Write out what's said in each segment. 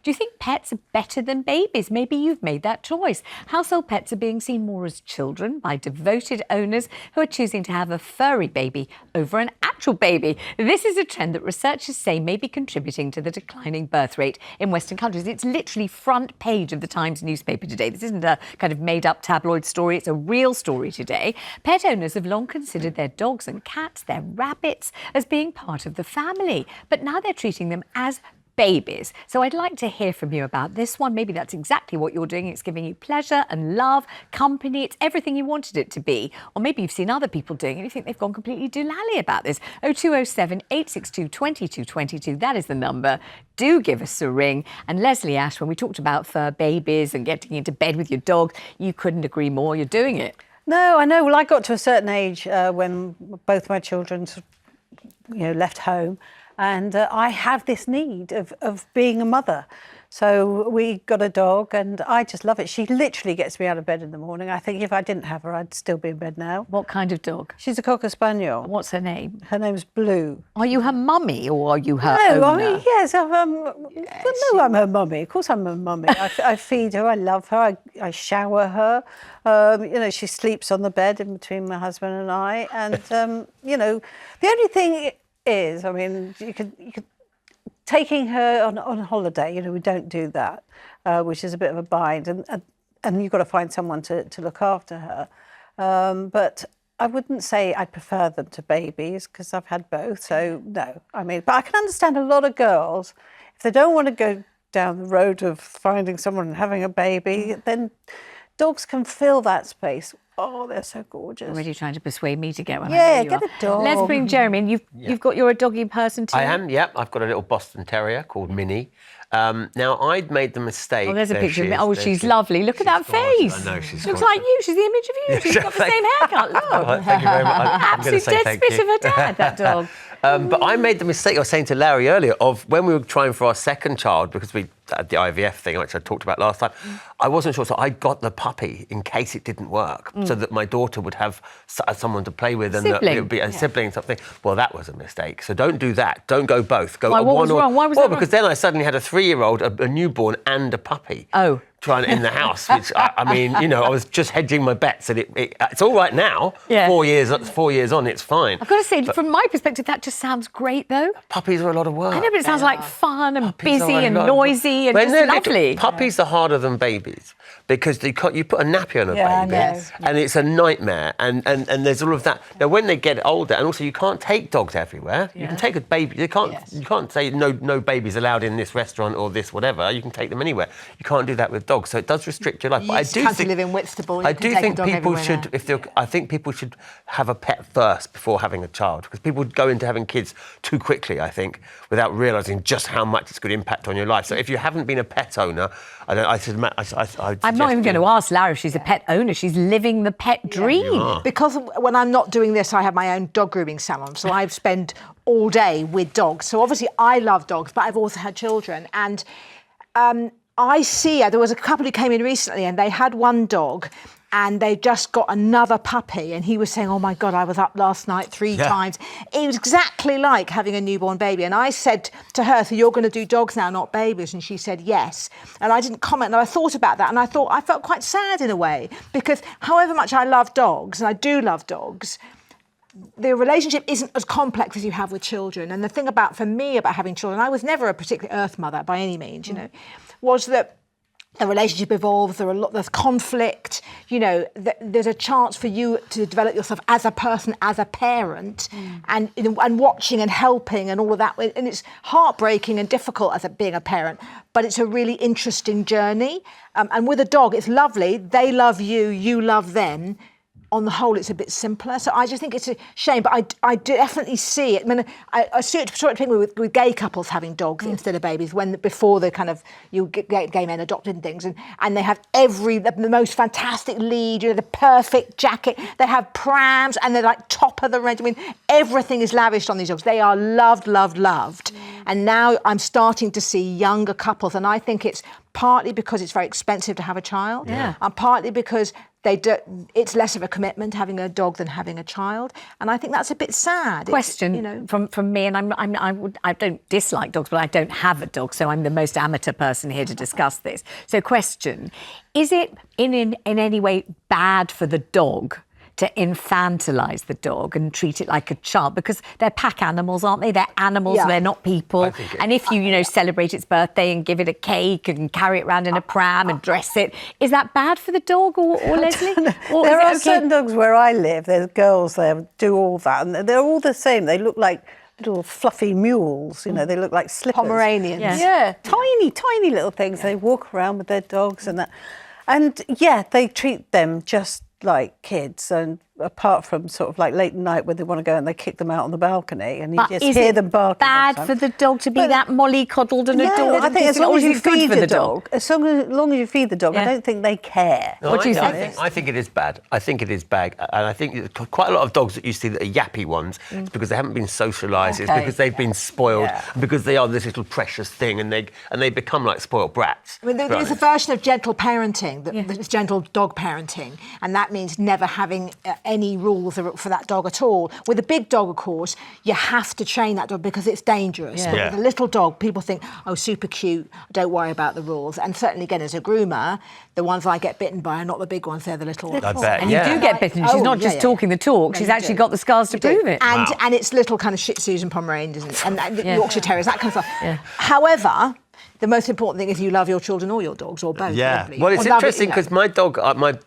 Do you think pets are better than babies? Maybe you've made that choice. Household pets are being seen more as children by devoted owners who are choosing to have a furry baby over an actual baby. This is a trend that researchers say may be contributing to the declining birth rate in Western countries. It's literally front page of the Times newspaper today. This isn't a kind of made-up tabloid story. It's a real story today. Pet owners have long considered their dogs and cats, their rabbits, as being part of the family. But now they're treating them as babies. So I'd like to hear from you about this one. Maybe that's exactly what you're doing. It's giving you pleasure and love, company. It's everything you wanted it to be. Or maybe you've seen other people doing it and you think they've gone completely doolally about this. 0207 862 2222. That is the number. Do give us a ring. And Leslie Ash, when we talked about fur babies and getting into bed with your dog, you couldn't agree more. You're doing it. No, I know. Well, I got to a certain age when both my children, left home. And I have this need of being a mother. So we got a dog and I just love it. She literally gets me out of bed in the morning. I think if I didn't have her, I'd still be in bed now. What kind of dog? She's a Cocker Spaniel. What's her name? Her name's Blue. Are you her mummy or are you her owner? No, I mean, yes, I'm her mummy. Of course I'm her mummy. I feed her, I love her, I shower her. She sleeps on the bed in between my husband and I. And, the only thing is, I mean, you could taking her on holiday, we don't do that, which is a bit of a bind, and you've got to find someone to look after her. But I wouldn't say I prefer them to babies because I've had both, so no. I mean, but I can understand a lot of girls, if they don't want to go down the road of finding someone and having a baby, then dogs can fill that space. Oh, they're so gorgeous. Already trying to persuade me to get one. Yeah, get a dog. Let's bring Jeremy in. You're a doggy person too? I am, yeah. I've got a little Boston Terrier called Minnie. Now, I'd made the mistake... Oh, there's a picture of me. Oh, she's lovely. Look at that face. I know, she's looks like you. She's the image of you. She's got the same haircut. Look. Oh, thank you very much. Absolute dead spit of her dad, that dog. But I made the mistake I was saying to Larry earlier of when we were trying for our second child, because we had the IVF thing, which I talked about last time, I wasn't sure, so I got the puppy in case it didn't work, so that my daughter would have someone to play with and it would be a sibling something. Well, that was a mistake. So don't do that. Don't go both. Go Why, what was wrong? Why was that wrong? Because then I suddenly had a 3-year-old, a newborn, and a puppy. Oh. Trying in the house, which I mean, I was just hedging my bets, and it's all right now. Yeah. 4 years on, it's fine. I've got to say, from my perspective, that just sounds great, though. Puppies are a lot of work. I know, but it sounds like fun and busy and noisy and just lovely. Puppies are harder than babies because you put a nappy on a baby, and it's a nightmare. And there's all of that. Now, when they get older, and also you can't take dogs everywhere. You can take a baby. You can't say no babies allowed in this restaurant or this whatever. You can take them anywhere. You can't do that with dogs, so it does restrict your life. You can't live in Whitstable. I do think people should, I think people should have a pet first before having a child, because people go into having kids too quickly, I think, without realising just how much it's going to impact on your life. So if you haven't been a pet owner, I'm not even going to ask Lara if she's a pet owner. She's living the pet dream. Because when I'm not doing this, I have my own dog grooming salon, so I spend all day with dogs. So obviously I love dogs, but I've also had children, and I see, there was a couple who came in recently and they had one dog and they just got another puppy, and he was saying, oh my God, I was up last night 3 times. It was exactly like having a newborn baby. And I said to her, so you're going to do dogs now, not babies? And she said, yes. And I didn't comment, and I thought about that, and I felt quite sad in a way, because however much I love dogs, and I do love dogs, the relationship isn't as complex as you have with children. And the thing for me about having children, I was never a particular earth mother by any means, was that the relationship evolves, there's conflict, there's a chance for you to develop yourself as a person, as a parent, and watching and helping and all of that. And it's heartbreaking and difficult as being a parent, but it's a really interesting journey. And with a dog, it's lovely. They love you, you love them. On the whole, it's a bit simpler. So I just think it's a shame, but I definitely see it. I mean, I saw it with gay couples having dogs instead of babies before the kind of gay men adopted and things, and they have the most fantastic lead, the perfect jacket. They have prams and they're like top of the range. I mean, everything is lavished on these dogs. They are loved, loved, loved. And now I'm starting to see younger couples, and I think it's partly because it's very expensive to have a child, and partly because it's less of a commitment having a dog than having a child, and I think that's a bit sad. Question from me, and I don't dislike dogs, but I don't have a dog, so I'm the most amateur person here to discuss this. So, question: is it in any way bad for the dog to infantilise the dog and treat it like a child? Because they're pack animals, aren't they? They're animals, they're not people. And if you celebrate its birthday and give it a cake and carry it around in a pram and dress it, is that bad for the dog or Leslie? Or there are certain dogs where I live, there's girls there do all that, and they're all the same. They look like little fluffy mules, they look like slippers. Pomeranians. Yeah, tiny little things. They walk around with their dogs and that. And they treat them just like kids, and apart from sort of like late at night when they want to go and they kick them out on the balcony and you just hear them barking. Bad for the dog to be that mollycoddled and adored? I think as long as you feed the dog. As long as you feed the dog, I don't think they care. No, What do you think? I think it is bad. I think it is bad. And I think quite a lot of dogs that you see that are yappy ones, it's because they haven't been socialised, it's because they've been spoiled, because they are this little precious thing, and they become like spoiled brats. I mean, there's a version of gentle parenting, that's gentle dog parenting, and that means never having any rules for that dog at all. With a big dog, of course, you have to train that dog because it's dangerous. But with a little dog, people think, oh, super cute, don't worry about the rules. And certainly, again, as a groomer, the ones I get bitten by are not the big ones, they're the little ones. I bet, And you do get bitten. She's not just talking the talk, No, she's you actually do. got the scars to prove it. And it's little kind of Shih Tzus and Pomeranians and Yorkshire Terriers, that kind of stuff. However, the most important thing is you love your children or your dogs or both. Hopefully. Well, it's interesting because my dog,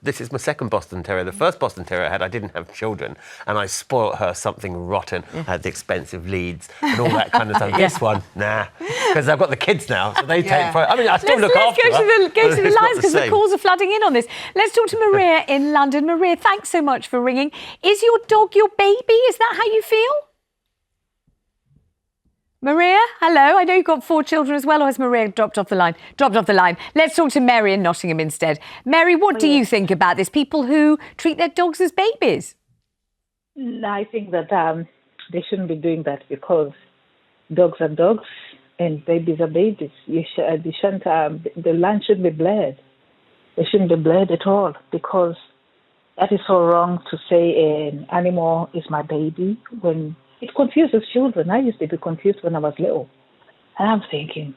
this is my second Boston Terrier. The first Boston Terrier I had, I didn't have children, and I spoilt her something rotten. I had the expensive leads and all that kind of stuff. This one, nah, because I've got the kids now, so they take. I mean, I still look after her. Let's go to the It's not lines because the same. calls are flooding in on this. Let's talk to Maria in London. Maria, thanks so much for ringing. Is your dog your baby? Is that how you feel? Maria, hello. I know you've got 4 children as well, or has Maria dropped off the line? Let's talk to Mary in Nottingham instead. Mary, what do you think about this? People who treat their dogs as babies? I think that they shouldn't be doing that because dogs are dogs and babies are babies. You shouldn't. The line shouldn't be blurred. They shouldn't be blurred at all because that is so wrong to say an animal is my baby when it confuses children. I used to be confused when I was little. And I'm thinking,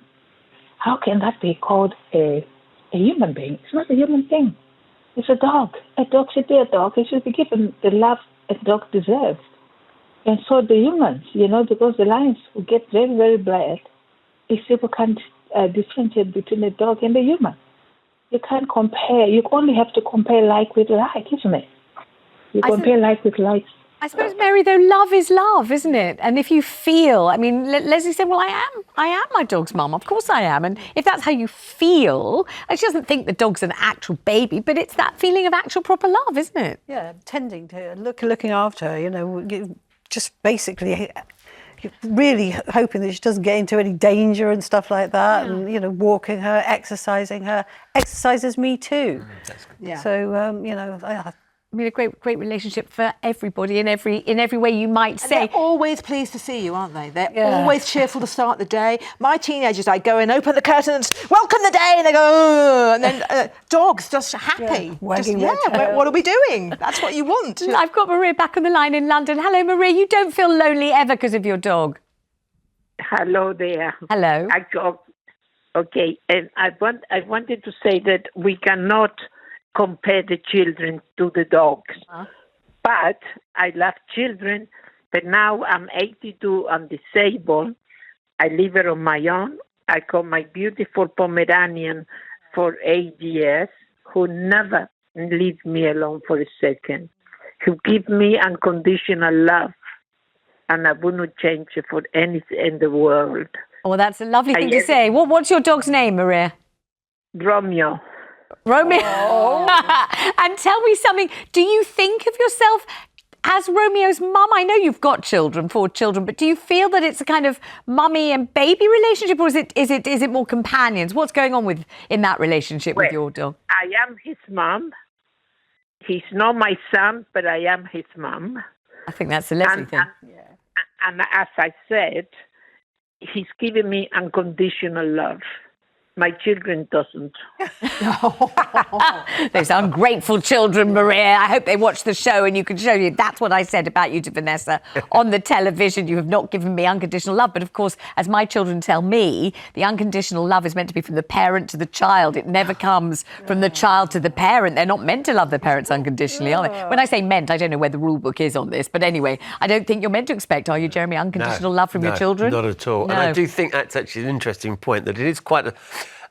how can that be called a human being? It's not a human being. It's a dog. A dog should be a dog. It should be given the love a dog deserves. And so the humans, because the lines will get very, very blurred if people can't differentiate between a dog and a human. You can't compare. You only have to compare like with like, isn't it? You compare like with like. I suppose, Mary, though, love is love, isn't it? And if you feel, I mean, Leslie said, well, I am my dog's mum. Of course I am. And if that's how you feel, she doesn't think the dog's an actual baby, but it's that feeling of actual proper love, isn't it? Yeah, tending to looking after her, just basically really hoping that she doesn't get into any danger and stuff like that, and walking her, exercising her. Exercises me too. So I mean, a great relationship for everybody in every way you might say. And they're always pleased to see you, aren't they? They're always cheerful to start the day. My teenagers, I go and open the curtains, welcome the day, and they go, oh, and then dogs just happy. Wagging their tail. What are we doing? That's what you want. I've got Maria back on the line in London. Hello, Maria. You don't feel lonely ever because of your dog. Hello there. Hello. Okay, and I wanted to say that we cannot compare the children to the dogs. But I love children, but now I'm 82, I'm disabled. I live here on my own. I got my beautiful Pomeranian for 8 years, who never leaves me alone for a second, who gives me unconditional love, and I wouldn't change it for anything in the world. Oh, that's a lovely thing to say. What's your dog's name, Maria? Romeo. And tell me something. Do you think of yourself as Romeo's mum? I know you've got 4 children, but do you feel that it's a kind of mummy and baby relationship, or is it more companions? What's going on in that relationship with your dog? I am his mum. He's not my son, but I am his mum. I think that's a Leslie thing. And as I said, he's giving me unconditional love. my children doesn't. Those ungrateful children, Maria. I hope they watch the show and you can show you. That's what I said about you to Vanessa on the television. You have not given me unconditional love. But of course, as my children tell me, the unconditional love is meant to be from the parent to the child. It never comes from the child to the parent. They're not meant to love their parents unconditionally, are they? When I say meant, I don't know where the rule book is on this. But anyway, I don't think you're meant to expect, are you, Jeremy, unconditional love from your children? Not at all. No. And I do think that's actually an interesting point, that it is quite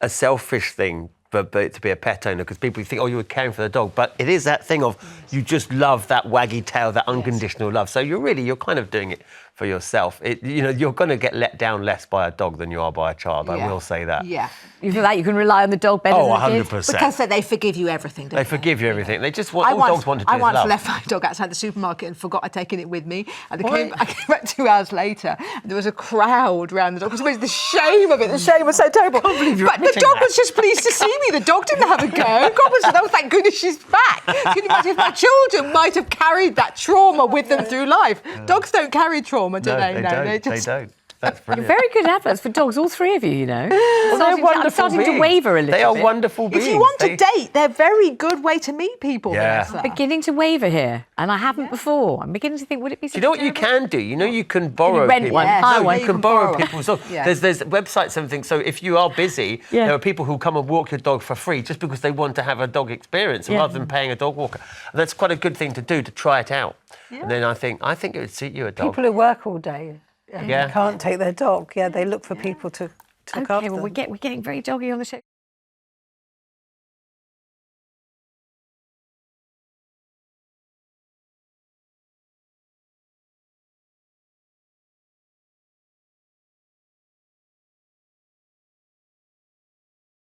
a selfish thing but to be a pet owner, because people think, oh, you were caring for the dog, but it is that thing of you just love that waggy tail, that unconditional love. So you're kind of doing it for yourself. You're going to get let down less by a dog than you are by a child. I will say that. Yeah. You feel that you can rely on the dog better than the kid? 100%. Because they forgive you everything, don't they? They forgive you everything. They just want, dogs want to do I is once love. left my dog outside the supermarket and forgot I'd taken it with me. And I came back 2 hours later and there was a crowd around the dog. Because the shame of it, the shame was so terrible. I can't believe you're but the admitting dog that. was just pleased to see me. The dog didn't have a go. God was, oh, thank goodness she's back. Can you imagine if my children might have carried that trauma with them through life? Dogs don't carry trauma, do they? They don't. That's You're brilliant. very good adverts for dogs, all three of you, you know. I'm starting to beings. waver a little bit. They are wonderful beings. If you want to date, they're a very good way to meet people, Yeah. Vanessa. Beginning to waver here, and I haven't before. I'm beginning to think, would it be Do you know what you can do? You can borrow rent people. one? Yes. Hire No, one? you can borrow people's dogs. Yeah. There's websites and things. So if you are busy, there are people who come and walk your dog for free just because they want to have a dog experience rather than paying a dog walker. And that's quite a good thing to do, to try it out. Yeah. And then I think it would suit you, a dog. People who work all day and can't take their dog, they look for people to look after Okay, well, them. we're getting very doggy on the show.